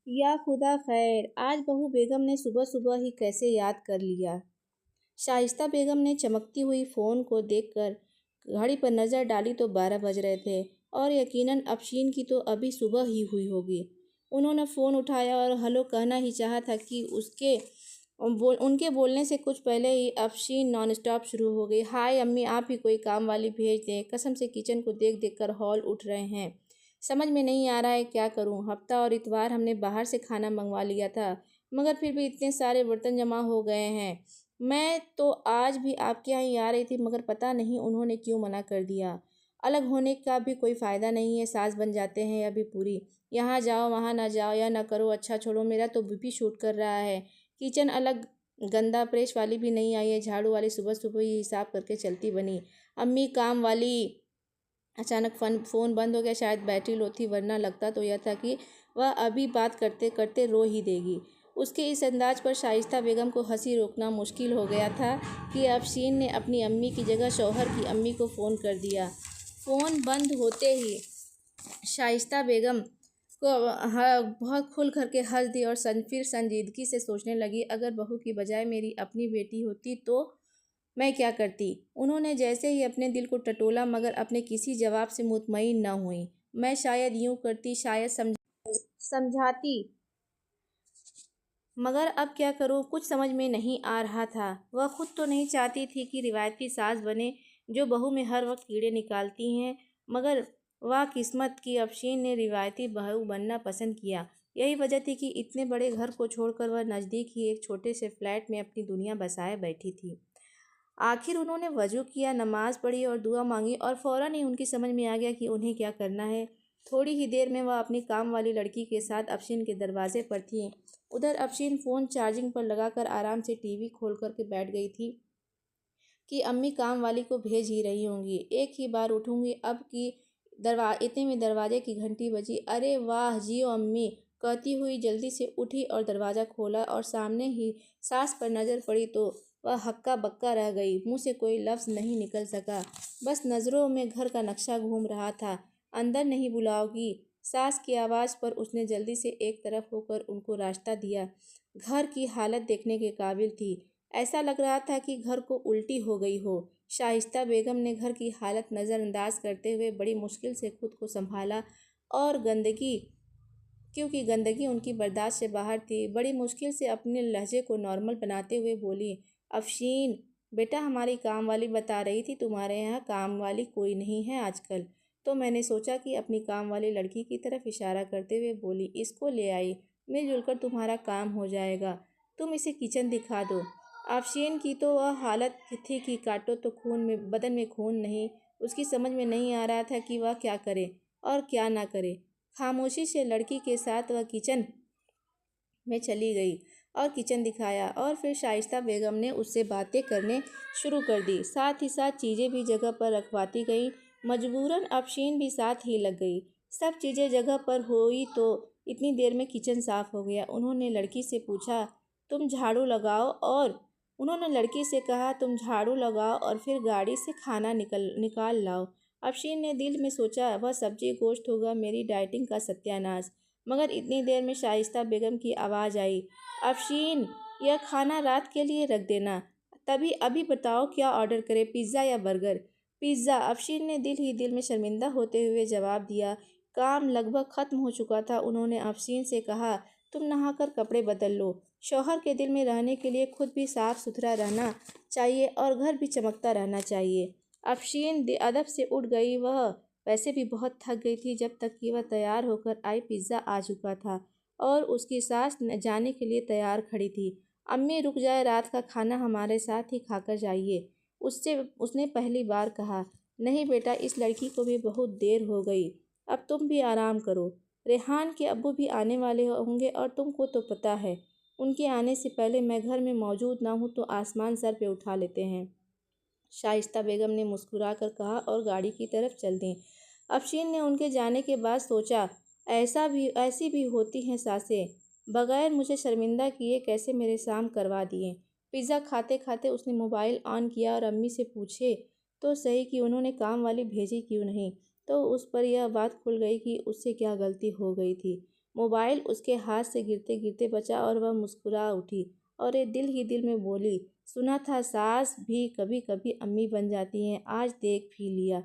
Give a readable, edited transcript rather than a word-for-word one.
یا خدا خیر، آج بہو بیگم نے صبح صبح ہی کیسے یاد کر لیا؟ شائستہ بیگم نے چمکتی ہوئی فون کو دیکھ کر گھڑی پر نظر ڈالی تو 12 بج رہے تھے اور یقیناً افشین کی تو ابھی صبح ہی ہوئی ہوگی۔ انہوں نے فون اٹھایا اور ہلو کہنا ہی چاہا تھا کہ ان کے بولنے سے کچھ پہلے ہی افشین نان اسٹاپ شروع ہو گئی۔ ہائے امی، آپ ہی کوئی کام والی بھیج دیں، قسم سے کچن کو دیکھ دیکھ کر ہول اٹھ رہے ہیں۔ سمجھ میں نہیں آ رہا ہے کیا کروں۔ ہفتہ اور اتوار ہم نے باہر سے کھانا منگوا لیا تھا، مگر پھر بھی اتنے سارے برتن جمع ہو گئے ہیں۔ میں تو آج بھی آپ کے یہاں ہی آ رہی تھی، مگر پتہ نہیں انہوں نے کیوں منع کر دیا۔ الگ ہونے کا بھی کوئی فائدہ نہیں ہے، ساس بن جاتے ہیں ابھی پوری۔ یہاں جاؤ وہاں نہ جاؤ یا نہ کرو۔ اچھا چھوڑو، میرا تو بی پی شوٹ کر رہا ہے۔ کچن الگ گندا، پریس والی بھی نہیں آئی ہے، جھاڑو والی صبح صبح ہی حساب کر کے چلتی بنی۔ امی کام والی۔ اچانک فون بند ہو گیا، شاید بیٹری لو تھی، ورنہ لگتا تو یہ تھا کہ وہ ابھی بات کرتے کرتے رو ہی دے گی۔ اس کے اس انداز پر شائستہ بیگم کو ہنسی روکنا مشکل ہو گیا تھا کہ افشین نے اپنی امی کی جگہ شوہر کی امی کو فون کر دیا۔ فون بند ہوتے ہی شائستہ بیگم کو بہت کھل کر کے ہنس دی اور پھر سنجیدگی سے سوچنے لگی، اگر بہو کی بجائے میری اپنی بیٹی ہوتی تو میں کیا کرتی؟ انہوں نے جیسے ہی اپنے دل کو ٹٹولا، مگر اپنے کسی جواب سے مطمئن نہ ہوئی۔ میں شاید یوں کرتی، شاید سمجھاتی، مگر اب کیا کروں؟ کچھ سمجھ میں نہیں آ رہا تھا۔ وہ خود تو نہیں چاہتی تھی کہ روایتی ساس بنے جو بہو میں ہر وقت کیڑے نکالتی ہیں، مگر واہ قسمت کہ افشین نے روایتی بہو بننا پسند کیا۔ یہی وجہ تھی کہ اتنے بڑے گھر کو چھوڑ کر وہ نزدیک ہی ایک چھوٹے سے فلیٹ میں اپنی دنیا بسائے بیٹھی تھی۔ آخر انہوں نے وضو کیا، نماز پڑھی اور دعا مانگی اور فوراً ہی ان کی سمجھ میں آ گیا کہ انہیں کیا کرنا ہے۔ تھوڑی ہی دیر میں وہ اپنی کام والی لڑکی کے ساتھ افشین کے دروازے پر تھی۔ ادھر افشین فون چارجنگ پر لگا کر آرام سے ٹی وی کھول کر کے بیٹھ گئی تھی کہ امی کام والی کو بھیج ہی رہی ہوں گی۔ ایک ہی بار اٹھوں گی اب کہ اتنے میں دروازے کی گھنٹی بجی۔ ارے واہ جیو امی، کہتی ہوئی جلدی سے اٹھی اور دروازہ کھولا اور سامنے ہی ساس پر نظر پڑی تو وہ ہکا بکا رہ گئی، منہ سے کوئی لفظ نہیں نکل سکا، بس نظروں میں گھر کا نقشہ گھوم رہا تھا۔ اندر نہیں بلاؤ گی؟ ساس کی آواز پر اس نے جلدی سے ایک طرف ہو کر ان کو راستہ دیا۔ گھر کی حالت دیکھنے کے قابل تھی، ایسا لگ رہا تھا کہ گھر کو الٹی ہو گئی ہو۔ شائستہ بیگم نے گھر کی حالت نظر انداز کرتے ہوئے بڑی مشکل سے خود کو سنبھالا اور کیونکہ گندگی ان کی برداشت سے باہر تھی، بڑی مشکل سے اپنے لہجے کو نارمل بناتے ہوئے بولی، افشین بیٹا، ہماری کام والی بتا رہی تھی تمہارے یہاں کام والی کوئی نہیں ہے آج کل، تو میں نے سوچا کہ اپنی کام والی لڑکی کی طرف اشارہ کرتے ہوئے بولی، اس کو لے آئی، مل جل کر تمہارا کام ہو جائے گا، تم اسے کچن دکھا دو۔ افشین کی تو وہ حالت تھی کہ کاٹو تو بدن میں خون نہیں۔ اس کی سمجھ میں نہیں آ رہا تھا کہ وہ کیا کرے اور کیا نہ کرے۔ خاموشی سے لڑکی کے ساتھ وہ کچن میں چلی گئی اور کچن دکھایا، اور پھر شائستہ بیگم نے اس سے باتیں کرنے شروع کر دی، ساتھ ہی ساتھ چیزیں بھی جگہ پر رکھواتی گئیں۔ مجبوراً افشین بھی ساتھ ہی لگ گئی۔ سب چیزیں جگہ پر ہوئی تو اتنی دیر میں کچن صاف ہو گیا۔ انہوں نے لڑکی سے پوچھا، تم جھاڑو لگاؤ، اور انہوں نے لڑکی سے کہا، تم جھاڑو لگاؤ اور پھر گاڑی سے کھانا نکال لاؤ۔ افشین نے دل میں سوچا، وہ سبزی گوشت ہوگا، میری ڈائٹنگ کا ستیہ ناش۔ مگر اتنی دیر میں شائستہ بیگم کی آواز آئی، افشین یہ کھانا رات کے لیے رکھ دینا، ابھی بتاؤ کیا آرڈر کرے، پیزا یا برگر؟ پیزا، افشین نے دل ہی دل میں شرمندہ ہوتے ہوئے جواب دیا۔ کام لگ بھگ ختم ہو چکا تھا۔ انہوں نے افشین سے کہا، تم نہا کر کپڑے بدل لو، شوہر کے دل میں رہنے کے لیے خود بھی صاف ستھرا رہنا چاہیے اور گھر بھی چمکتا رہنا چاہیے۔ افشین ادب سے اٹھ گئی، وہ ویسے بھی بہت تھک گئی تھی۔ جب تک کہ وہ تیار ہو کر آئی پیزا آ چکا تھا اور اس کی ساس جانے کے لیے تیار کھڑی تھی۔ امی رک جائے، رات کا کھانا ہمارے ساتھ ہی کھا کر جائیے، اس نے پہلی بار کہا۔ نہیں بیٹا، اس لڑکی کو بھی بہت دیر ہو گئی، اب تم بھی آرام کرو، ریحان کے ابو بھی آنے والے ہوں گے اور تم کو تو پتہ ہے ان کے آنے سے پہلے میں گھر میں موجود نہ ہوں تو آسمان سر پہ اٹھا لیتے ہیں۔ شائستہ بیگم نے مسکرا کر کہا اور گاڑی کی طرف چل دیں۔ افشین نے ان کے جانے کے بعد سوچا، ایسی بھی ہوتی ہیں ساسیں، بغیر مجھے شرمندہ کیے کیسے میرے سام کروا دیے۔ پیزا کھاتے کھاتے اس نے موبائل آن کیا اور امی سے پوچھے تو صحیح کہ انہوں نے کام والی بھیجی کیوں نہیں، تو اس پر یہ بات کھل گئی کہ اس سے کیا غلطی ہو گئی تھی۔ موبائل اس کے ہاتھ سے گرتے گرتے بچا اور وہ مسکرا اٹھی اور یہ دل ہی دل میں بولی، سنا تھا ساس بھی کبھی کبھی امی بن جاتی ہیں، آج دیکھ بھی لیا۔